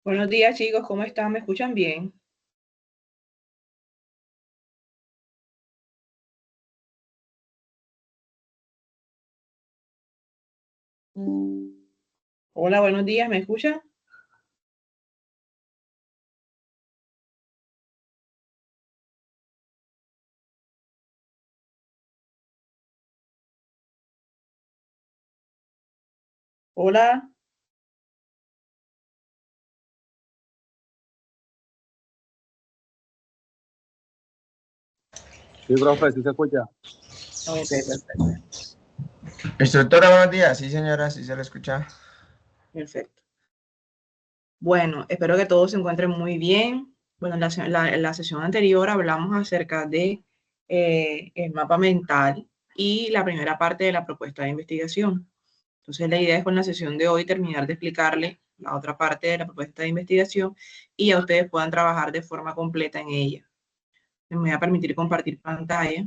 Buenos días, chicos, ¿cómo están? ¿Me escuchan bien? Hola, buenos días, ¿me escuchan? Hola. Sí, profe, sí se escucha. Ok, perfecto, Instructora, buenos días. Sí, señora, sí se le escucha. perfecto. Bueno, espero que todos se encuentren muy bien. Bueno, en la sesión anterior hablamos acerca de el mapa mental y la primera parte de la propuesta de investigación. Entonces, la idea es con la sesión de hoy terminar de explicarle la otra parte de la propuesta de investigación y ya ustedes puedan trabajar de forma completa en ella. Me voy a permitir compartir pantalla.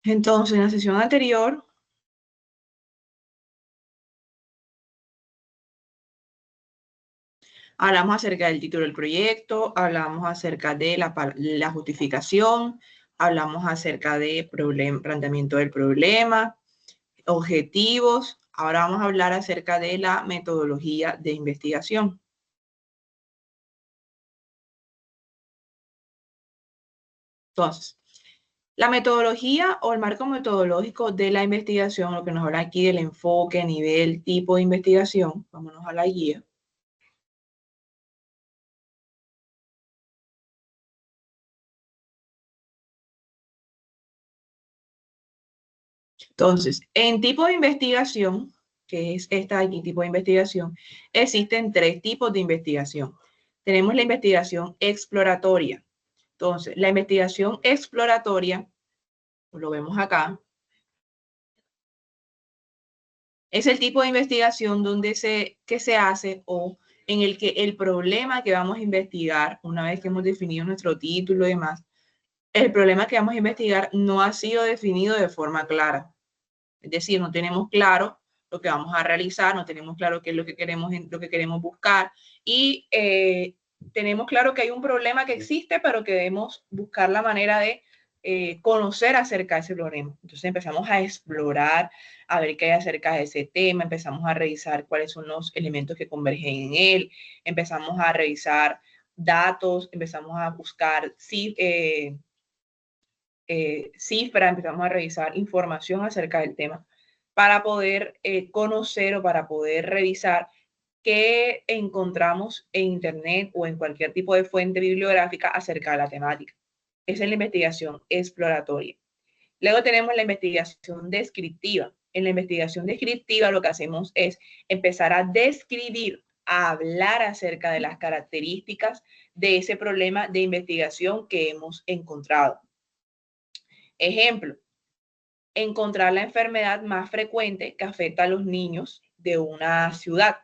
Entonces, en la sesión anterior hablamos acerca del título del proyecto, hablamos acerca de la justificación, hablamos acerca de planteamiento del problema, objetivos. Ahora vamos a hablar acerca de la metodología de investigación. Entonces, la metodología o el marco metodológico de la investigación, lo que nos habla aquí del enfoque, nivel, tipo de investigación, vámonos a la guía. Entonces, en tipo de investigación, que es esta aquí, tipo de investigación, existen tres tipos de investigación. Tenemos la investigación exploratoria. Entonces, la investigación exploratoria, lo vemos acá, es el tipo de investigación que se hace o en el que el problema que vamos a investigar, una vez que hemos definido nuestro título y demás, el problema que vamos a investigar no ha sido definido de forma clara. Es decir, no tenemos claro lo que vamos a realizar, no tenemos claro qué es lo que queremos buscar y tenemos claro que hay un problema que existe, pero que debemos buscar la manera de conocer acerca de ese problema. Entonces empezamos a explorar, a ver qué hay acerca de ese tema, empezamos a revisar cuáles son los elementos que convergen en él, empezamos a revisar datos, empezamos a buscar cifras, empezamos a revisar información acerca del tema para poder conocer o para poder revisar qué encontramos en Internet o en cualquier tipo de fuente bibliográfica acerca de la temática. Esa es la investigación exploratoria. Luego tenemos la investigación descriptiva. En la investigación descriptiva lo que hacemos es empezar a describir, a hablar acerca de las características de ese problema de investigación que hemos encontrado. Ejemplo, encontrar la enfermedad más frecuente que afecta a los niños de una ciudad.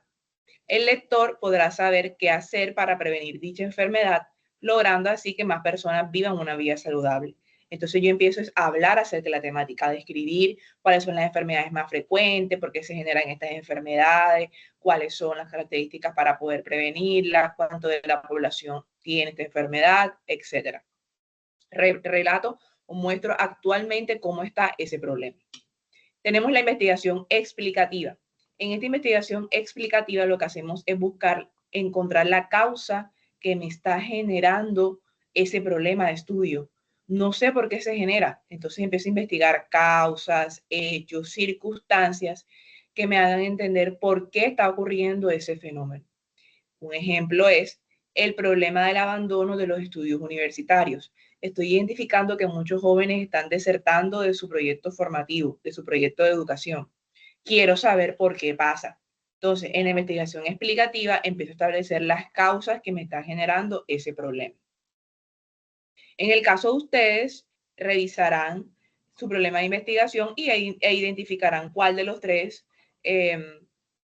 El lector podrá saber qué hacer para prevenir dicha enfermedad, logrando así que más personas vivan una vida saludable. Entonces yo empiezo a hablar acerca de la temática, a describir cuáles son las enfermedades más frecuentes, por qué se generan estas enfermedades, cuáles son las características para poder prevenirlas, cuánto de la población tiene esta enfermedad, etc. Relato o muestro actualmente cómo está ese problema. Tenemos la investigación explicativa. En esta investigación explicativa lo que hacemos es buscar, encontrar la causa que me está generando ese problema de estudio. No sé por qué se genera. Entonces empiezo a investigar causas, hechos, circunstancias que me hagan entender por qué está ocurriendo ese fenómeno. Un ejemplo es el problema del abandono de los estudios universitarios. Estoy identificando que muchos jóvenes están desertando de su proyecto formativo, de su proyecto de educación. Quiero saber por qué pasa. Entonces, en la investigación explicativa, empiezo a establecer las causas que me están generando ese problema. En el caso de ustedes, revisarán su problema de investigación e identificarán cuál de los tres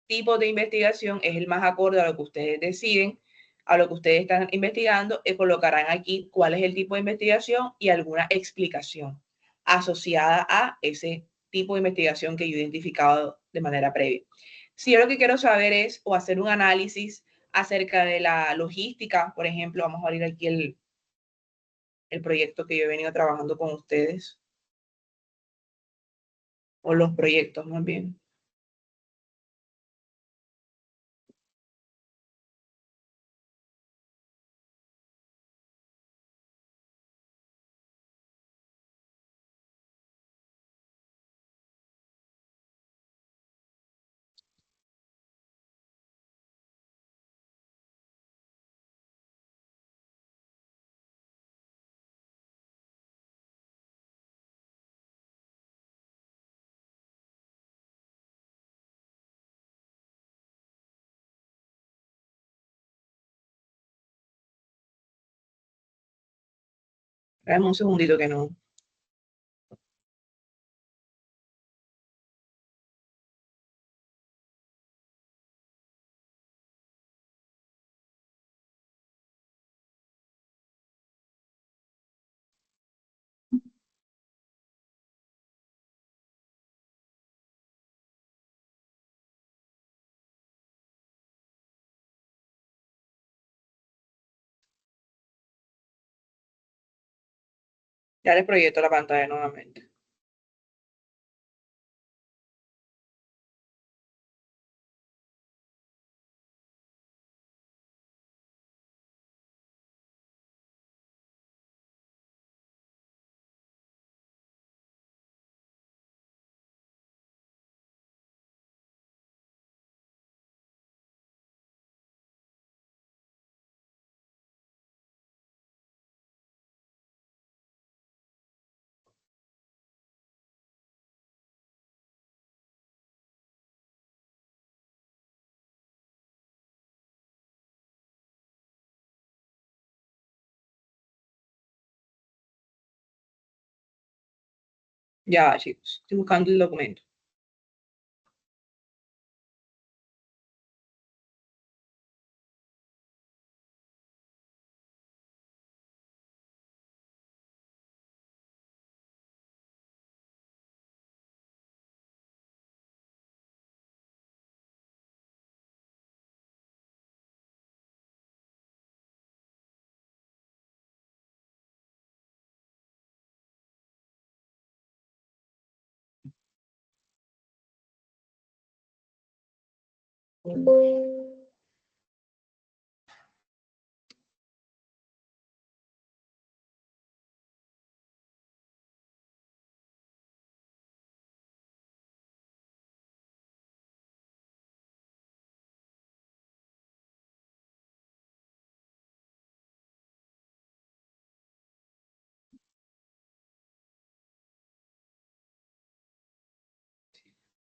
tipos de investigación es el más acorde a lo que ustedes deciden, a lo que ustedes están investigando, colocarán aquí cuál es el tipo de investigación y alguna explicación asociada a ese tipo de investigación que yo he identificado de manera previa. Si yo lo que quiero saber es o hacer un análisis acerca de la logística, por ejemplo, vamos a abrir aquí el proyecto que yo he venido trabajando con ustedes, o los proyectos más bien. Dame un segundito que no. Ya les proyecto la pantalla nuevamente. Ya, chicos, estoy buscando el documento.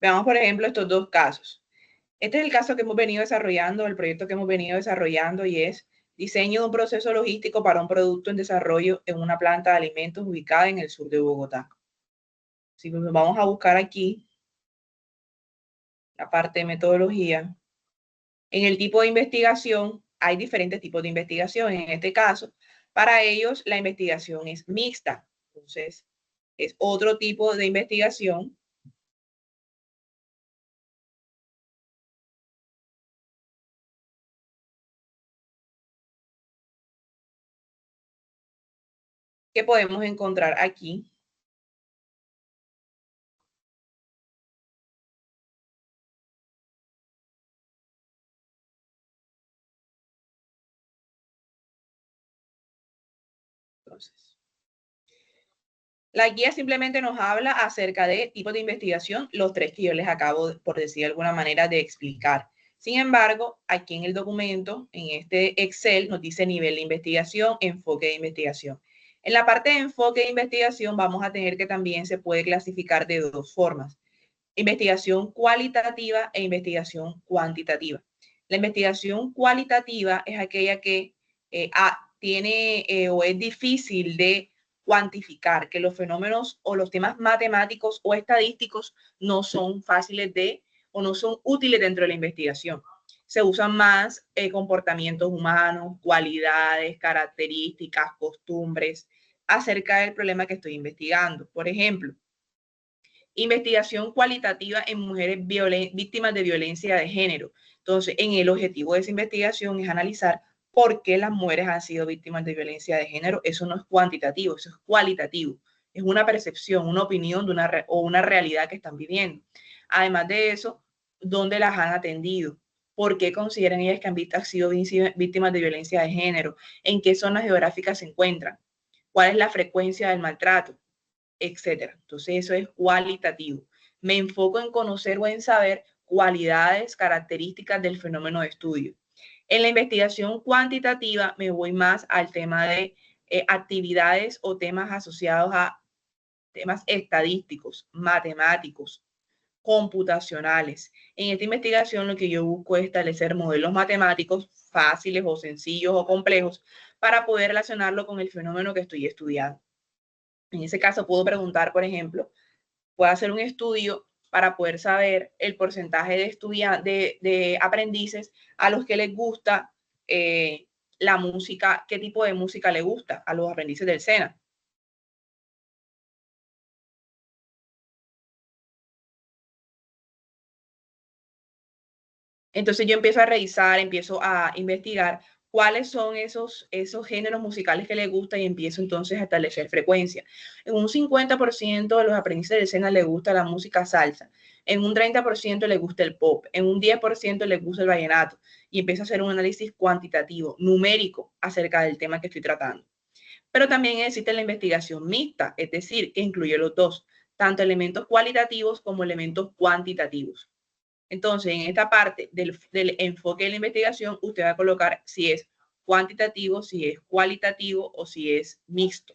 Veamos, por ejemplo, estos dos casos. Este es el caso que hemos venido desarrollando, el proyecto que hemos venido desarrollando, y es diseño de un proceso logístico para un producto en desarrollo en una planta de alimentos ubicada en el sur de Bogotá. Si nos vamos a buscar aquí la parte de metodología, en el tipo de investigación hay diferentes tipos de investigación. En este caso, para ellos la investigación es mixta. Entonces, es otro tipo de investigación que podemos encontrar aquí. Entonces, la guía simplemente nos habla acerca de tipos de investigación, los tres que yo les acabo, por decir de alguna manera, de explicar. Sin embargo, aquí en el documento, en este Excel, nos dice nivel de investigación, enfoque de investigación. En la parte de enfoque de investigación vamos a tener que también se puede clasificar de dos formas: investigación cualitativa e investigación cuantitativa. La investigación cualitativa es aquella que tiene o es difícil de cuantificar, que los fenómenos o los temas matemáticos o estadísticos no son fáciles de o no son útiles dentro de la investigación. Se usan más comportamientos humanos, cualidades, características, costumbres acerca del problema que estoy investigando. Por ejemplo, investigación cualitativa en mujeres víctimas de violencia de género. Entonces, en el objetivo de esa investigación es analizar por qué las mujeres han sido víctimas de violencia de género. Eso no es cuantitativo, eso es cualitativo. Es una percepción, una opinión de una realidad que están viviendo. Además de eso, ¿dónde las han atendido? ¿Por qué consideran ellas que han sido víctimas de violencia de género? ¿En qué zonas geográficas se encuentran? ¿Cuál es la frecuencia del maltrato? Etcétera. Entonces eso es cualitativo. Me enfoco en conocer o en saber cualidades, características del fenómeno de estudio. En la investigación cuantitativa me voy más al tema de actividades o temas asociados a temas estadísticos, matemáticos, computacionales. En esta investigación lo que yo busco es establecer modelos matemáticos fáciles o sencillos o complejos para poder relacionarlo con el fenómeno que estoy estudiando. En ese caso puedo preguntar, por ejemplo, puedo hacer un estudio para poder saber el porcentaje de aprendices a los que les gusta la música, qué tipo de música le gusta a los aprendices del SENA. Entonces yo empiezo a revisar, empiezo a investigar cuáles son esos géneros musicales que les gusta y empiezo entonces a establecer frecuencia. En un 50% de los aprendices de SENA les gusta la música salsa, en un 30% les gusta el pop, en un 10% les gusta el vallenato y empiezo a hacer un análisis cuantitativo, numérico, acerca del tema que estoy tratando. Pero también existe la investigación mixta, es decir, que incluye los dos, tanto elementos cualitativos como elementos cuantitativos. Entonces, en esta parte del enfoque de la investigación, usted va a colocar si es cuantitativo, si es cualitativo o si es mixto.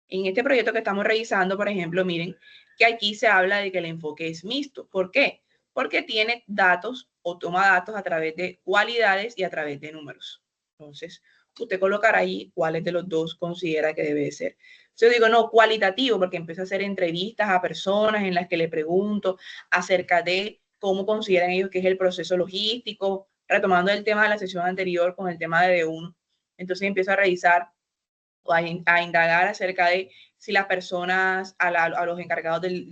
En este proyecto que estamos revisando, por ejemplo, miren que aquí se habla de que el enfoque es mixto. ¿Por qué? Porque tiene datos o toma datos a través de cualidades y a través de números. Entonces, usted colocará ahí cuáles de los dos considera que debe ser. Yo digo, no, cualitativo, porque empiezo a hacer entrevistas a personas en las que le pregunto acerca de cómo consideran ellos que es el proceso logístico, retomando el tema de la sesión anterior con el tema de D1. Entonces empiezo a revisar o a indagar acerca de si las personas, a los encargados del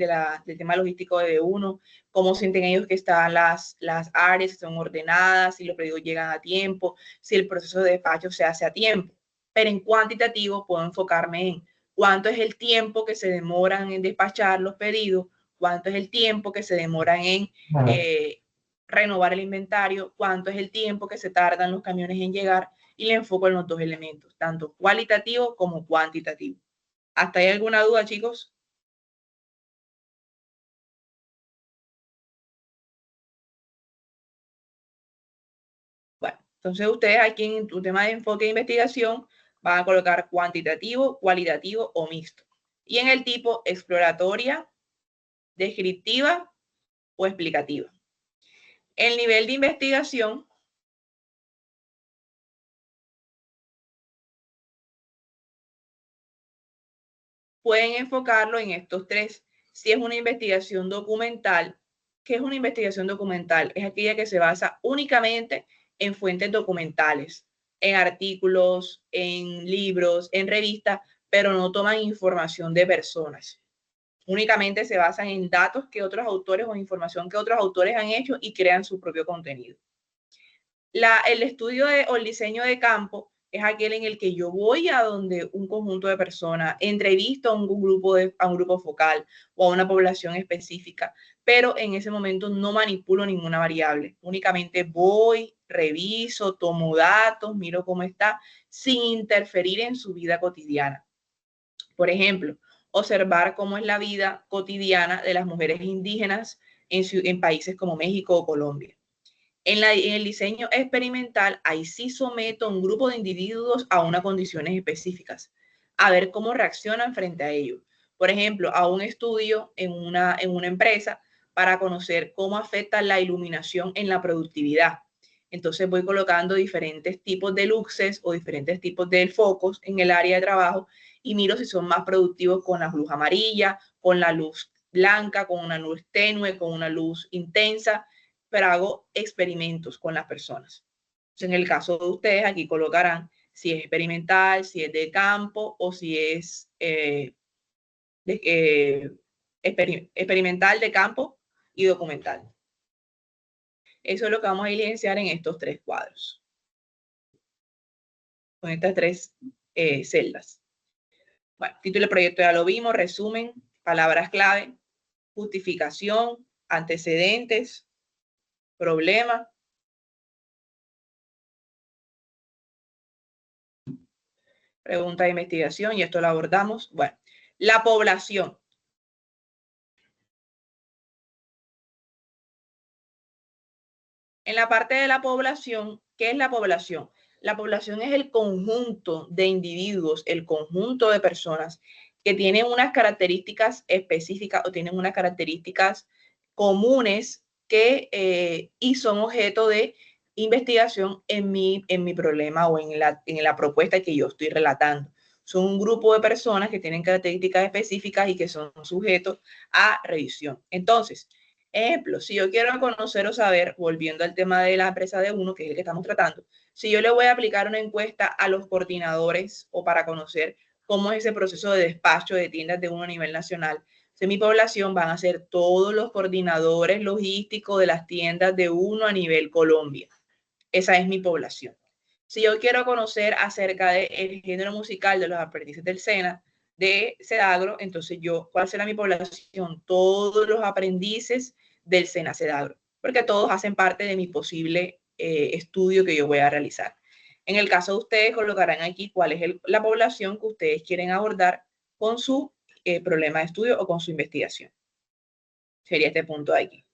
tema logístico de D1, cómo sienten ellos que están las áreas, si son ordenadas, si los pedidos llegan a tiempo, si el proceso de despacho se hace a tiempo. Pero en cuantitativo puedo enfocarme en cuánto es el tiempo que se demoran en despachar los pedidos, cuánto es el tiempo que se demoran en renovar el inventario, cuánto es el tiempo que se tardan los camiones en llegar, y le enfoco en los dos elementos, tanto cualitativo como cuantitativo. ¿Hasta ahí alguna duda, chicos? Bueno, entonces ustedes aquí en tu tema de enfoque de investigación van a colocar cuantitativo, cualitativo o mixto. Y en el tipo exploratoria, descriptiva o explicativa. El nivel de investigación pueden enfocarlo en estos tres. Si es una investigación documental, ¿qué es una investigación documental? Es aquella que se basa únicamente en fuentes documentales, en artículos, en libros, en revistas, pero no toman información de personas. Únicamente se basan en datos que otros autores o información que otros autores han hecho y crean su propio contenido. El estudio o el diseño de campo es aquel en el que yo voy a donde un conjunto de personas, entrevisto a un grupo focal o a una población específica, pero en ese momento no manipulo ninguna variable. Únicamente voy, reviso, tomo datos, miro cómo está, sin interferir en su vida cotidiana. Por ejemplo, observar cómo es la vida cotidiana de las mujeres indígenas en países como México o Colombia. En el diseño experimental, ahí sí someto a un grupo de individuos a unas condiciones específicas, a ver cómo reaccionan frente a ello. Por ejemplo, a un estudio en una empresa para conocer cómo afecta la iluminación en la productividad. Entonces voy colocando diferentes tipos de luces o diferentes tipos de focos en el área de trabajo y miro si son más productivos con la luz amarilla, con la luz blanca, con una luz tenue, con una luz intensa, pero hago experimentos con las personas. En el caso de ustedes, aquí colocarán si es experimental, si es de campo o si es experimental de campo y documental. Eso es lo que vamos a evidenciar en estos 3 cuadros, con estas 3 celdas. Bueno, título del proyecto ya lo vimos, resumen, palabras clave, justificación, antecedentes, problema. Pregunta de investigación, y esto lo abordamos. Bueno, la población. En la parte de la población, ¿qué es la población? La población es el conjunto de individuos, el conjunto de personas que tienen unas características específicas o tienen unas características comunes que y son objeto de investigación en mi problema o en la propuesta que yo estoy relatando. Son un grupo de personas que tienen características específicas y que son sujetos a revisión. Entonces, ejemplo, si yo quiero conocer o saber, volviendo al tema de la empresa de uno, que es el que estamos tratando, si yo le voy a aplicar una encuesta a los coordinadores o para conocer cómo es ese proceso de despacho de tiendas de uno a nivel nacional, en mi población van a ser todos los coordinadores logísticos de las tiendas de uno a nivel Colombia. Esa es mi población. Si yo quiero conocer acerca del género musical de los aprendices del SENA, de Sedagro, entonces ¿cuál será mi población? Todos los aprendices del SENA Sedagro, porque todos hacen parte de mi posible estudio que yo voy a realizar. En el caso de ustedes, colocarán aquí cuál es la población que ustedes quieren abordar con su problema de estudio o con su investigación. Sería este punto de aquí.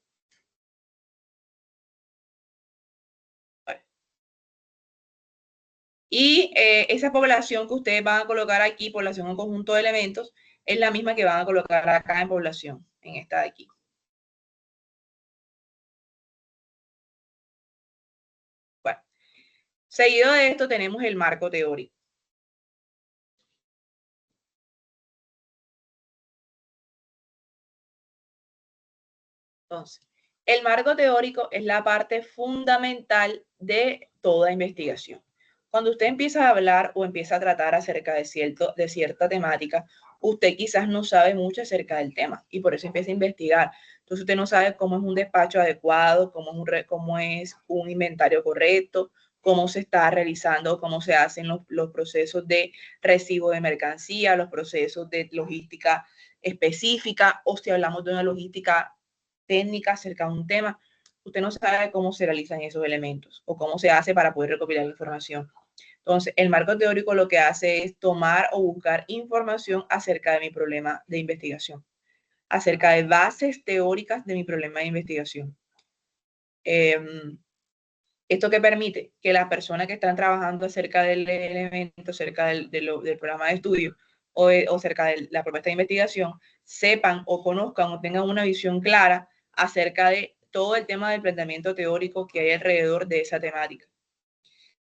Y esa población que ustedes van a colocar aquí, población o conjunto de elementos, es la misma que van a colocar acá en población, en esta de aquí. Bueno, seguido de esto tenemos el marco teórico. Entonces, el marco teórico es la parte fundamental de toda investigación. Cuando usted empieza a hablar o empieza a tratar acerca de cierta temática, usted quizás no sabe mucho acerca del tema y por eso empieza a investigar. Entonces usted no sabe cómo es un despacho adecuado, cómo es un inventario correcto, cómo se está realizando, cómo se hacen los procesos de recibo de mercancía, los procesos de logística específica, o si hablamos de una logística técnica acerca de un tema, usted no sabe cómo se realizan esos elementos o cómo se hace para poder recopilar la información. Entonces, el marco teórico lo que hace es tomar o buscar información acerca de mi problema de investigación, acerca de bases teóricas de mi problema de investigación. ¿Esto qué permite? Que las personas que están trabajando acerca del elemento, acerca del programa de estudio o acerca de la propuesta de investigación, sepan o conozcan o tengan una visión clara acerca de todo el tema del planteamiento teórico que hay alrededor de esa temática.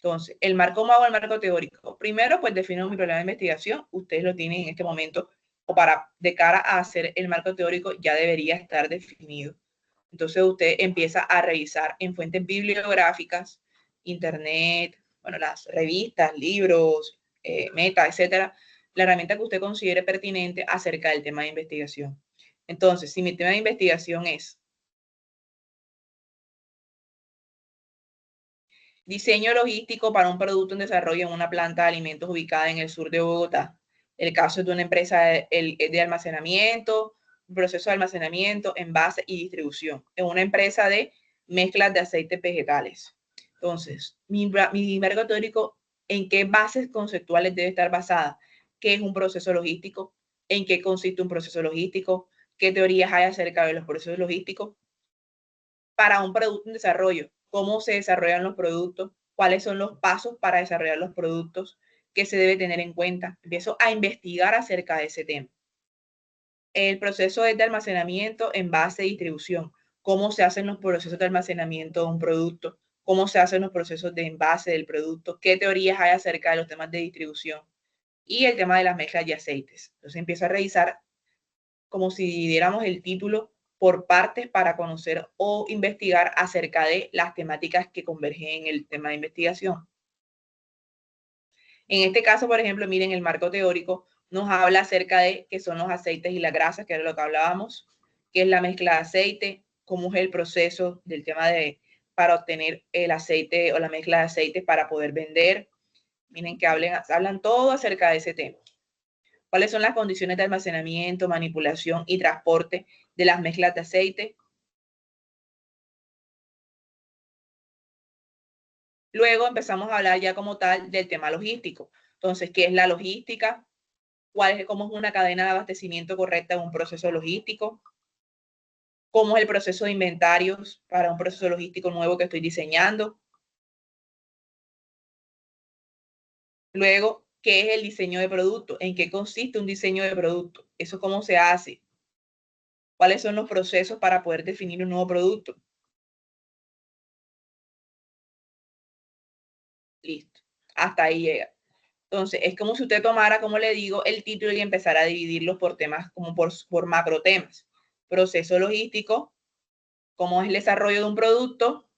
Entonces, el marco MAO, el marco teórico. Primero, pues defino mi problema de investigación. Ustedes lo tienen en este momento o de cara a hacer el marco teórico ya debería estar definido. Entonces usted empieza a revisar en fuentes bibliográficas, internet, bueno, las revistas, libros, Meta, etcétera, la herramienta que usted considere pertinente acerca del tema de investigación. Entonces, si mi tema de investigación es diseño logístico para un producto en desarrollo en una planta de alimentos ubicada en el sur de Bogotá, el caso es de una empresa de almacenamiento, un proceso de almacenamiento, envase y distribución, en una empresa de mezclas de aceites vegetales. Entonces, mi marco teórico, ¿en qué bases conceptuales debe estar basada? ¿Qué es un proceso logístico? ¿En qué consiste un proceso logístico? ¿Qué teorías hay acerca de los procesos logísticos? Para un producto en desarrollo, cómo se desarrollan los productos, cuáles son los pasos para desarrollar los productos, qué se debe tener en cuenta. Empiezo a investigar acerca de ese tema. El proceso es de almacenamiento, envase y distribución. Cómo se hacen los procesos de almacenamiento de un producto, cómo se hacen los procesos de envase del producto, qué teorías hay acerca de los temas de distribución y el tema de las mezclas de aceites. Entonces empiezo a revisar como si dividiéramos el título por partes para conocer o investigar acerca de las temáticas que convergen en el tema de investigación. En este caso, por ejemplo, miren, el marco teórico nos habla acerca de qué son los aceites y las grasas, que era lo que hablábamos, qué es la mezcla de aceite, cómo es el proceso del tema de para obtener el aceite o la mezcla de aceites para poder vender. Miren que hablan todo acerca de ese tema. ¿Cuáles son las condiciones de almacenamiento, manipulación y transporte de las mezclas de aceite? Luego empezamos a hablar ya como tal del tema logístico. Entonces, ¿qué es la logística? ¿Cómo es una cadena de abastecimiento correcta en un proceso logístico? ¿Cómo es el proceso de inventarios para un proceso logístico nuevo que estoy diseñando? Luego, ¿qué es el diseño de producto? ¿En qué consiste un diseño de producto? ¿Eso cómo se hace? ¿Cuáles son los procesos para poder definir un nuevo producto? Listo. Hasta ahí llega. Entonces, es como si usted tomara, como le digo, el título y empezara a dividirlos por temas, como por macro temas. Proceso logístico, cómo es el desarrollo de un producto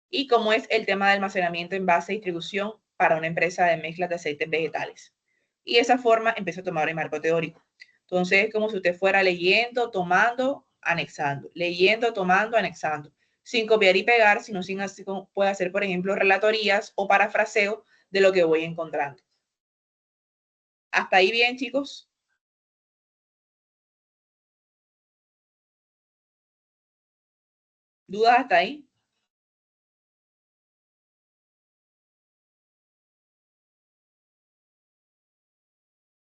y cómo es el tema de almacenamiento, envase y distribución para una empresa de mezclas de aceites vegetales. Y de esa forma empieza a tomar el marco teórico. Entonces, es como si usted fuera leyendo, tomando, anexando, leyendo, tomando, anexando, sin copiar y pegar, sino sin así puede hacer, por ejemplo, relatorías o parafraseo de lo que voy encontrando. ¿Hasta ahí bien, chicos? ¿Dudas hasta ahí?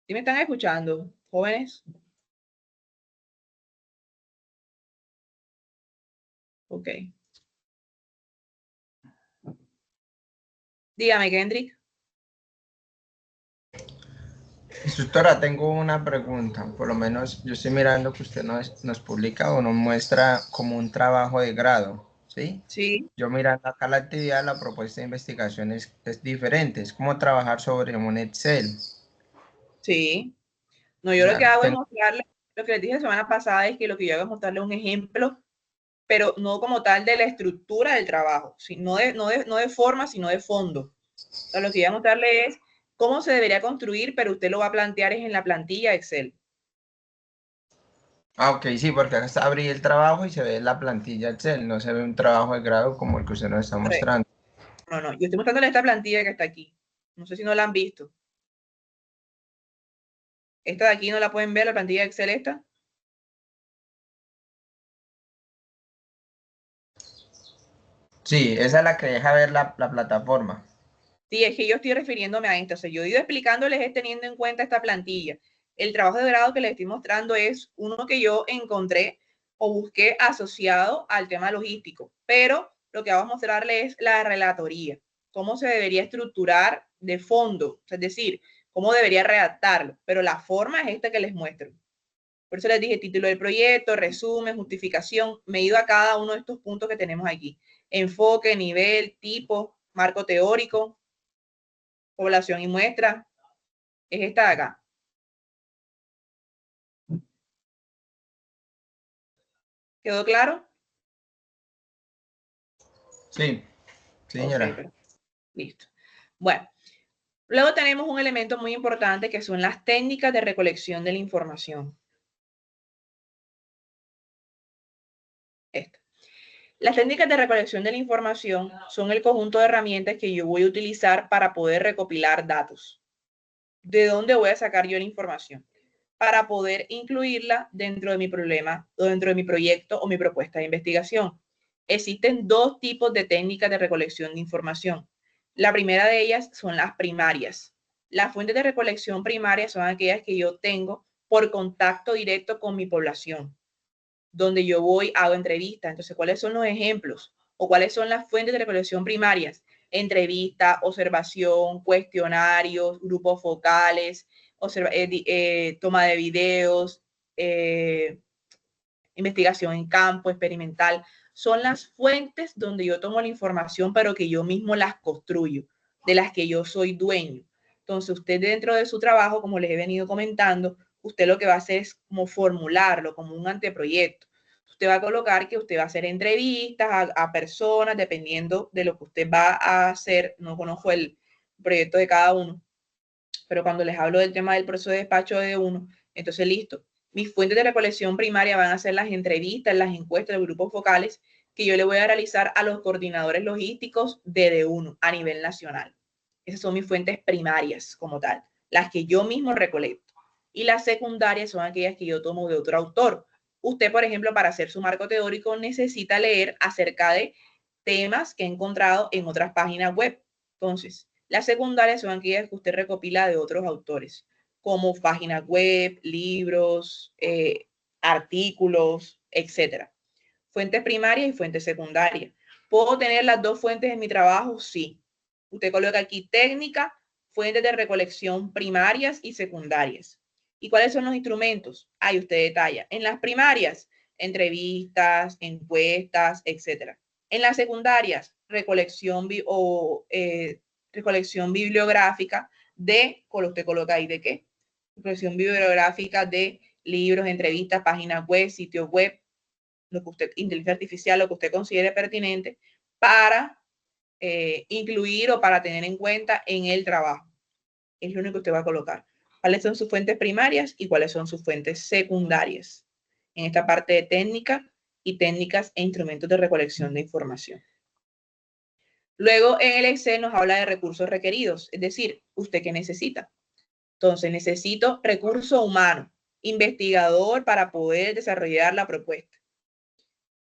¿Sí me están escuchando, jóvenes? Ok. Dígame, Kendrick. Instructora, tengo una pregunta. Por lo menos yo estoy mirando que usted nos publica o nos muestra como un trabajo de grado, ¿sí? Sí, Yo mirando acá la actividad, la propuesta de investigación es diferente. Es como trabajar sobre un Excel. sí. No, O yo lo que sea, hago es mostrarle, lo que les dije la semana pasada es que lo que yo hago es mostrarle un ejemplo, pero no como tal de la estructura del trabajo, no de forma, sino de fondo. O sea, lo que voy a mostrarle es cómo se debería construir, pero usted lo va a plantear es en la plantilla Excel. ok, sí, porque acá está abrir el trabajo y se ve la plantilla Excel, no se ve un trabajo de grado como el que usted nos está Correcto. mostrando. No, no, yo estoy mostrándole esta plantilla que está aquí. No sé si no la han visto. Esta de aquí no la pueden ver, la plantilla de Excel esta. Sí, esa es la que deja ver la plataforma. Sí, es que yo estoy refiriéndome a esto. O sea, yo he ido explicándoles es teniendo en cuenta esta plantilla. El trabajo de grado que les estoy mostrando es uno que yo encontré o busqué asociado al tema logístico, pero lo que vamos a mostrarles es la relatoría, cómo se debería estructurar de fondo, es decir, cómo debería redactarlo, pero la forma es esta que les muestro. Por eso les dije título del proyecto, resumen, justificación. Me he ido a cada uno de estos puntos que tenemos aquí. Enfoque, nivel, tipo, marco teórico, población y muestra, es esta de acá. ¿Quedó claro? Sí, Ok, señora. perfecto. Listo. Bueno, luego tenemos un elemento muy importante que son las técnicas de recolección de la información. Esta. Las técnicas de recolección de la información son el conjunto de herramientas que yo voy a utilizar para poder recopilar datos. ¿De dónde voy a sacar yo la información? Para poder incluirla dentro de mi problema o dentro de mi proyecto o mi propuesta de investigación. Existen dos tipos de técnicas de recolección de información. La primera de ellas son las primarias. Las fuentes de recolección primarias son aquellas que yo tengo por contacto directo con mi población, donde yo voy, hago entrevistas. Entonces, ¿cuáles son los ejemplos? ¿O cuáles son las fuentes de recolección primarias? Entrevista, observación, cuestionarios, grupos focales, toma de videos, investigación en campo, experimental. Son las fuentes donde yo tomo la información, pero que yo mismo las construyo, de las que yo soy dueño. Entonces, usted dentro de su trabajo, como les he venido comentando, usted lo que va a hacer es como formularlo como un anteproyecto. Usted va a colocar que usted va a hacer entrevistas a personas dependiendo de lo que usted va a hacer. No conozco el proyecto de cada uno, pero cuando les hablo del tema del proceso de despacho de uno, entonces listo. Mis fuentes de recolección primaria van a ser las entrevistas, las encuestas, los grupos focales que yo le voy a realizar a los coordinadores logísticos de D1 a nivel nacional. Esas son mis fuentes primarias como tal, las que yo mismo recolecto. Y las secundarias son aquellas que yo tomo de otro autor. Usted, por ejemplo, para hacer su marco teórico necesita leer acerca de temas que he encontrado en otras páginas web. Entonces, las secundarias son aquellas que usted recopila de otros autores, como páginas web, libros, artículos, etc. Fuentes primarias y fuentes secundarias. ¿Puedo tener las dos fuentes en mi trabajo? Sí. Usted coloca aquí técnica, fuentes de recolección primarias y secundarias. ¿Y cuáles son los instrumentos? Ahí usted detalla. En las primarias, entrevistas, encuestas, etc. En las secundarias, recolección bibliográfica de, usted coloca ahí de qué? Recolección bibliográfica de libros, entrevistas, páginas web, sitios web, lo que usted, inteligencia artificial, lo que usted considere pertinente para incluir o para tener en cuenta en el trabajo. Es lo único que usted va a colocar. ¿Cuáles son sus fuentes primarias y cuáles son sus fuentes secundarias? En esta parte de técnica y técnicas e instrumentos de recolección de información. Luego en el Excel nos habla de recursos requeridos, es decir, ¿usted qué necesita? Entonces necesito recurso humano, investigador para poder desarrollar la propuesta.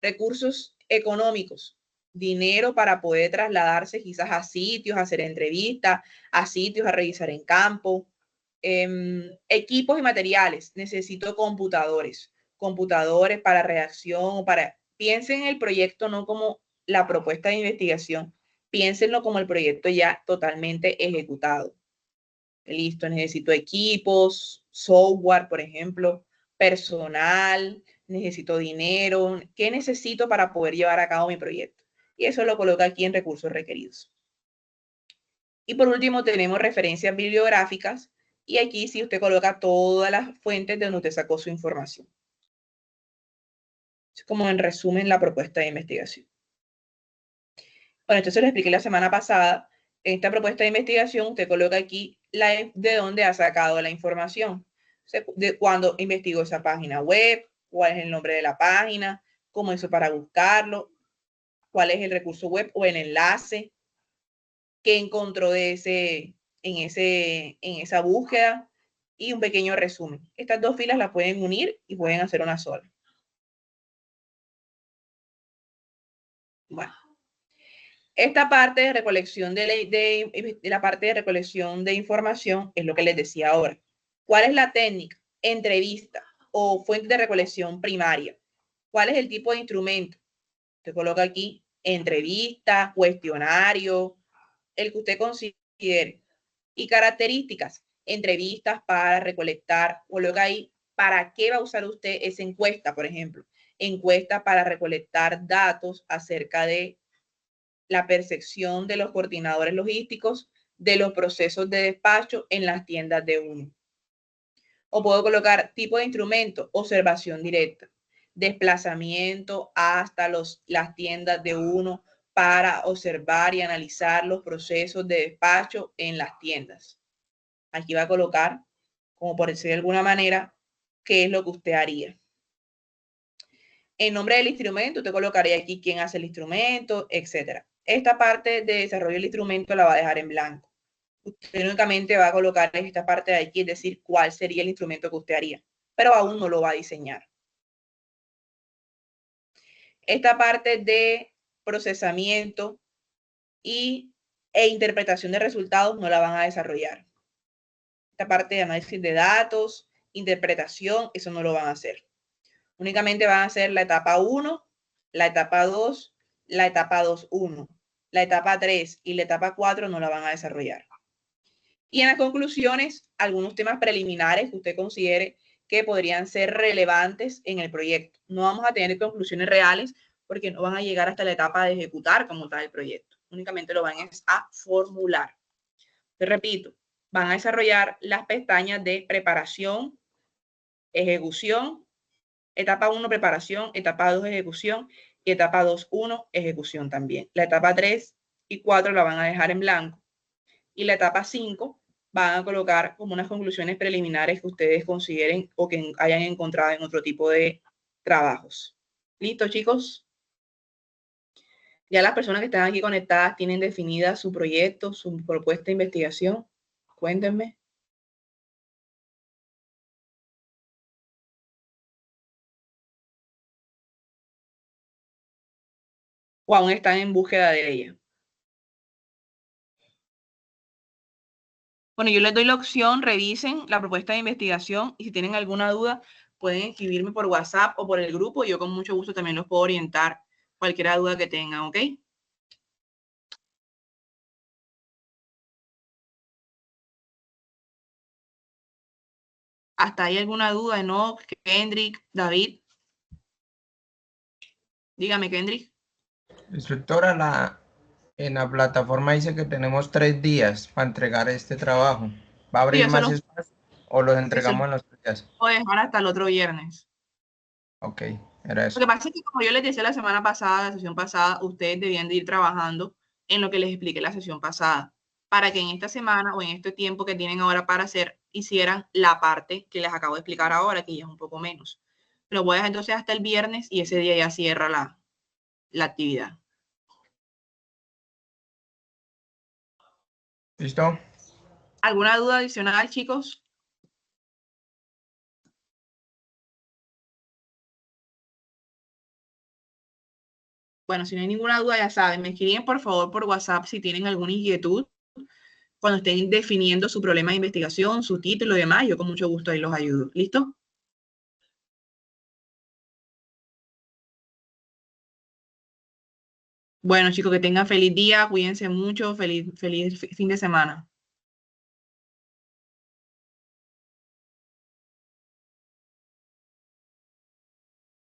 Recursos económicos, dinero para poder trasladarse quizás a sitios, a hacer entrevistas, a sitios, a revisar en campo. Equipos y materiales, necesito computadores para redacción, piensen en el proyecto no como la propuesta de investigación, piénsenlo como el proyecto ya totalmente ejecutado. Listo, necesito equipos, software, por ejemplo, personal, necesito dinero, ¿qué necesito para poder llevar a cabo mi proyecto? Y eso lo coloca aquí en recursos requeridos. Y por último tenemos referencias bibliográficas y aquí sí usted coloca todas las fuentes de donde usted sacó su información. Es como en resumen la propuesta de investigación. Bueno, entonces lo expliqué la semana pasada. En esta propuesta de investigación usted coloca aquí de dónde ha sacado la información. De cuándo investigó esa página web, cuál es el nombre de la página, cómo hizo para buscarlo, cuál es el recurso web o el enlace, qué encontró en esa búsqueda y un pequeño resumen. Estas dos filas las pueden unir y pueden hacer una sola. Bueno. Esta parte de recolección la parte de recolección de información es lo que les decía ahora. ¿Cuál es la técnica? Entrevista o fuente de recolección primaria. ¿Cuál es el tipo de instrumento? Usted coloca aquí entrevista, cuestionario, el que usted considere. Y características, entrevistas para recolectar, coloca ahí para qué va a usar usted esa encuesta, por ejemplo. Encuesta para recolectar datos acerca de la percepción de los coordinadores logísticos de los procesos de despacho en las tiendas de uno. O puedo colocar tipo de instrumento, observación directa, desplazamiento hasta las tiendas de uno para observar y analizar los procesos de despacho en las tiendas. Aquí va a colocar, como por decir de alguna manera, qué es lo que usted haría. En nombre del instrumento, usted colocaría aquí quién hace el instrumento, etcétera. Esta parte de desarrollo del instrumento la va a dejar en blanco. Usted únicamente va a colocar esta parte de aquí, es decir, cuál sería el instrumento que usted haría, pero aún no lo va a diseñar. Esta parte de procesamiento e interpretación de resultados no la van a desarrollar. Esta parte de análisis de datos, interpretación, eso no lo van a hacer. Únicamente van a hacer la etapa 1, la etapa 2, la etapa 2.1, la etapa 3 y la etapa 4 no la van a desarrollar. Y en las conclusiones, algunos temas preliminares que usted considere que podrían ser relevantes en el proyecto. No vamos a tener conclusiones reales porque no van a llegar hasta la etapa de ejecutar como tal el proyecto. Únicamente lo van a formular. Te repito, van a desarrollar las pestañas de preparación, ejecución, etapa 1, preparación, etapa 2, ejecución, y etapa 2.1, ejecución también. La etapa 3 y 4 la van a dejar en blanco. Y la etapa 5 van a colocar como unas conclusiones preliminares que ustedes consideren o que hayan encontrado en otro tipo de trabajos. ¿Listo, chicos? Ya las personas que están aquí conectadas tienen definida su proyecto, su propuesta de investigación. Cuéntenme. O aún están en búsqueda de ella. Bueno, yo les doy la opción, revisen la propuesta de investigación y si tienen alguna duda pueden escribirme por WhatsApp o por el grupo y yo con mucho gusto también los puedo orientar cualquier duda que tengan, ¿ok? ¿Hasta ahí alguna duda? ¿No? Kendrick, David. Dígame, Kendrick. Instructora, en la plataforma dice que tenemos 3 días para entregar este trabajo. ¿Va a Sí, abrir yo se más los, espacio o los sí, se los entregamos en los 3 días? puedo dejar hasta el otro viernes. Ok, era Lo eso. que pasa es que, como yo les decía la semana pasada, la sesión pasada, ustedes debían de ir trabajando en lo que les expliqué la sesión pasada, para que en esta semana o en este tiempo que tienen ahora para hacer, hicieran la parte que les acabo de explicar ahora, que ya es un poco menos. Lo voy a dejar entonces hasta el viernes y ese día ya cierra la actividad. ¿Listo? ¿Alguna duda adicional, chicos? Bueno, si no hay ninguna duda, ya saben, me escriben por favor por WhatsApp si tienen alguna inquietud cuando estén definiendo su problema de investigación, su título y demás. Yo con mucho gusto ahí los ayudo. ¿Listo? Bueno, chicos, que tengan feliz día, cuídense mucho, feliz fin de semana.